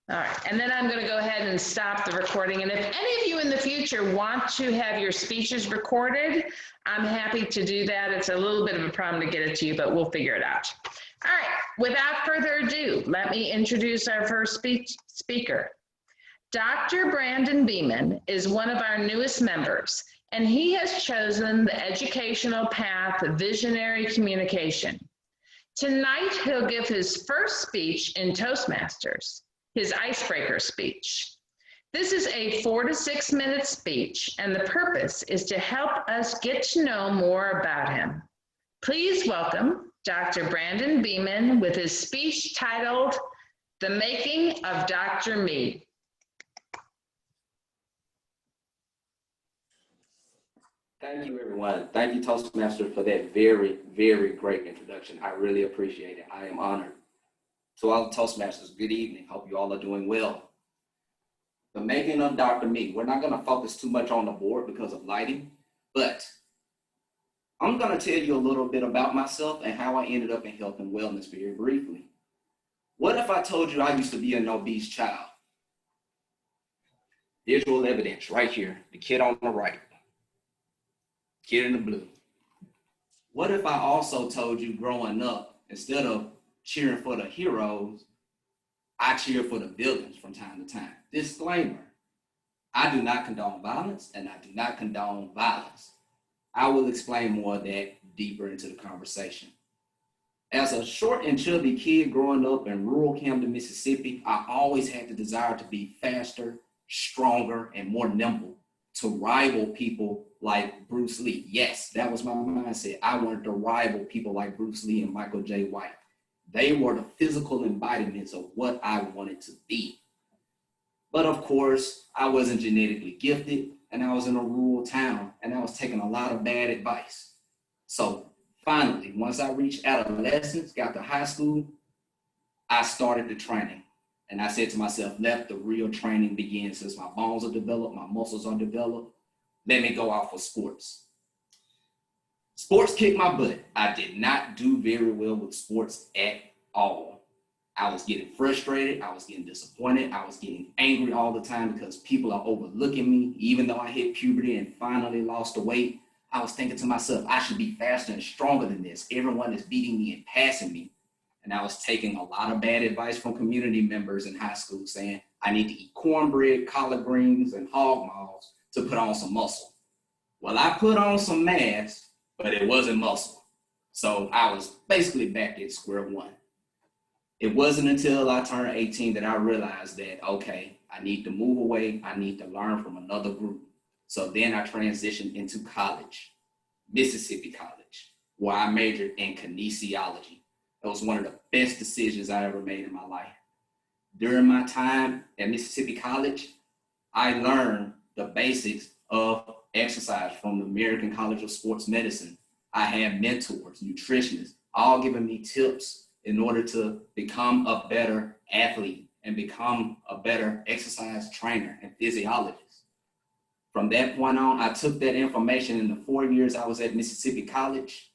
All right, and then I'm going to go ahead and stop the recording. And if any of you in the future want to have your speeches recorded, I'm happy to do that. It's a little bit of a problem to get it to you, but we'll figure it out. All right, without further ado, let me introduce our first speaker. Dr. Brandon Beeman is one of our newest members, and he has chosen the educational path of visionary communication. Tonight, he'll give his first speech in Toastmasters, his Icebreaker speech. This is a 4 to 6 minute speech, and the purpose is to help us get to know more about him. Please welcome Dr. Brandon Beeman with his speech titled, The Making of Dr. Me. Thank you, everyone. Thank you, Toastmaster, for that very, very great introduction. I really appreciate it. I am honored. To all the Toastmasters, good evening. Hope you all are doing well. The making of Dr. Me. We're not going to focus too much on the board because of lighting, but I'm going to tell you a little bit about myself and how I ended up in health and wellness very briefly. What if I told you I used to be an obese child? Visual evidence right here, the kid on the right. Kid in the blue. What if I also told you growing up, instead of cheering for the heroes, I cheer for the villains from time to time? Disclaimer, I do not condone violence and I do not condone violence. I will explain more of that deeper into the conversation. As a short and chubby kid growing up in rural Camden, Mississippi, I always had the desire to be faster, stronger, and more nimble, to rival people like Bruce Lee. Yes, that was my mindset. I wanted to rival people like Bruce Lee and Michael J. White. They were the physical embodiments of what I wanted to be. But of course, I wasn't genetically gifted, and I was in a rural town, and I was taking a lot of bad advice. So finally, once I reached adolescence, got to high school, I started the training. And I said to myself, let the real training begin. Since my bones are developed, my muscles are developed, let me go out for sports. Sports kicked my butt. I did not do very well with sports at all. I was getting frustrated. I was getting disappointed. I was getting angry all the time because people are overlooking me. Even though I hit puberty and finally lost the weight, I was thinking to myself, I should be faster and stronger than this. Everyone is beating me and passing me. And I was taking a lot of bad advice from community members in high school saying, I need to eat cornbread, collard greens, and hog maws to put on some muscle. Well, I put on some mass, but it wasn't muscle. So I was basically back at square one. It wasn't until I turned 18 that I realized that, okay, I need to move away. I need to learn from another group. So then I transitioned into college, Mississippi College, where I majored in kinesiology. It was one of the best decisions I ever made in my life. During my time at Mississippi College, I learned the basics of exercise from the American College of Sports Medicine. I had mentors, nutritionists, all giving me tips in order to become a better athlete and become a better exercise trainer and physiologist. From that point on, I took that information in the 4 years I was at Mississippi College,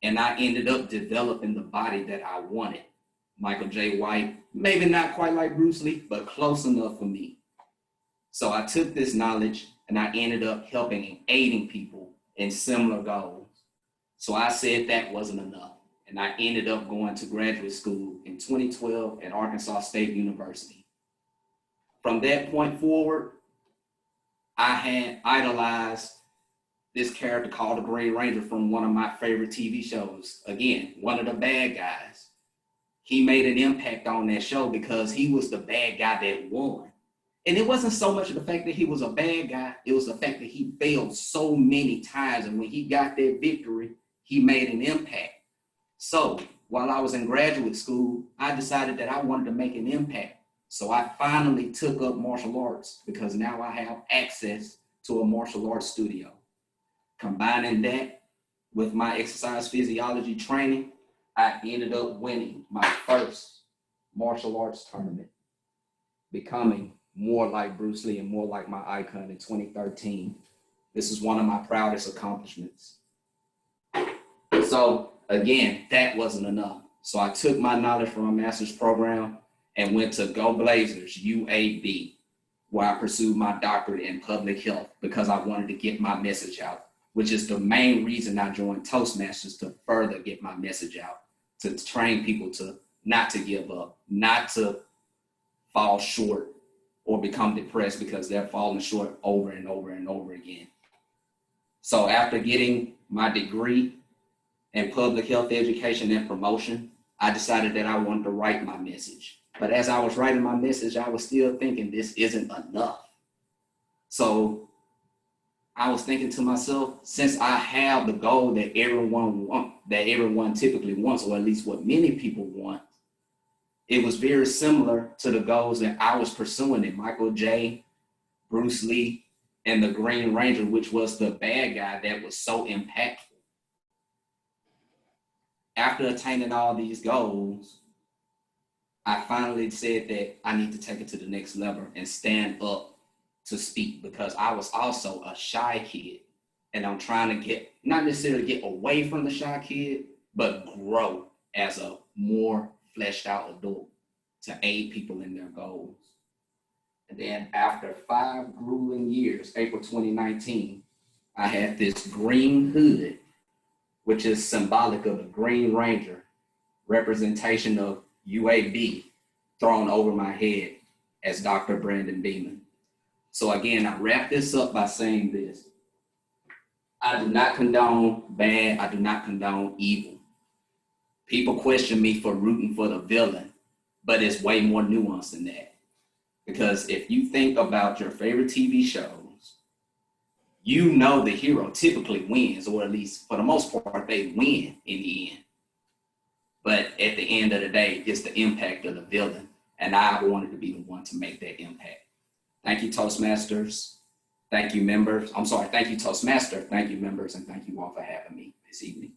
and I ended up developing the body that I wanted. Michael J. White, maybe not quite like Bruce Lee, but close enough for me. So I took this knowledge and I ended up helping and aiding people in similar goals. So I said that wasn't enough. And I ended up going to graduate school in 2012 at Arkansas State University. From that point forward, I had idolized this character called the Green Ranger from one of my favorite TV shows. Again, one of the bad guys. He made an impact on that show because he was the bad guy that won. And it wasn't so much of the fact that he was a bad guy, it was the fact that he failed so many times. And when he got that victory, he made an impact. So while I was in graduate school, I decided that I wanted to make an impact. So I finally took up martial arts because now I have access to a martial arts studio. Combining that with my exercise physiology training, I ended up winning my first martial arts tournament, becoming more like Bruce Lee and more like my icon in 2013. This is one of my proudest accomplishments. So again, that wasn't enough. So I took my knowledge from my master's program and went to Go Blazers, UAB, where I pursued my doctorate in public health because I wanted to get my message out, which is the main reason I joined Toastmasters, to further get my message out, to train people to not to give up, not to fall short or become depressed because they're falling short over and over and over again. So after getting my degree in public health education and promotion, I decided that I wanted to write my message. But as I was writing my message, I was still thinking this isn't enough. So I was thinking to myself, since I have the goal that everyone typically wants, or at least what many people want, it was very similar to the goals that I was pursuing in Michael J., Bruce Lee, and the Green Ranger, which was the bad guy that was so impactful. After attaining all these goals, I finally said that I need to take it to the next level and stand up to speak, because I was also a shy kid. And I'm trying to not necessarily get away from the shy kid, but grow as a more fleshed out adult to aid people in their goals. And then after 5 grueling years, April 2019, I had this green hood, which is symbolic of the Green Ranger, representation of UAB, thrown over my head as Dr. Brandon Beeman. So again, I wrap this up by saying this. I do not condone bad. I do not condone evil. People question me for rooting for the villain, but it's way more nuanced than that. Because if you think about your favorite TV shows, you know the hero typically wins, or at least for the most part, they win in the end. But at the end of the day, it's the impact of the villain. And I wanted to be the one to make that impact. Thank you, Toastmasters. Thank you, members. Thank you, Toastmaster. Thank you, members. And thank you all for having me this evening.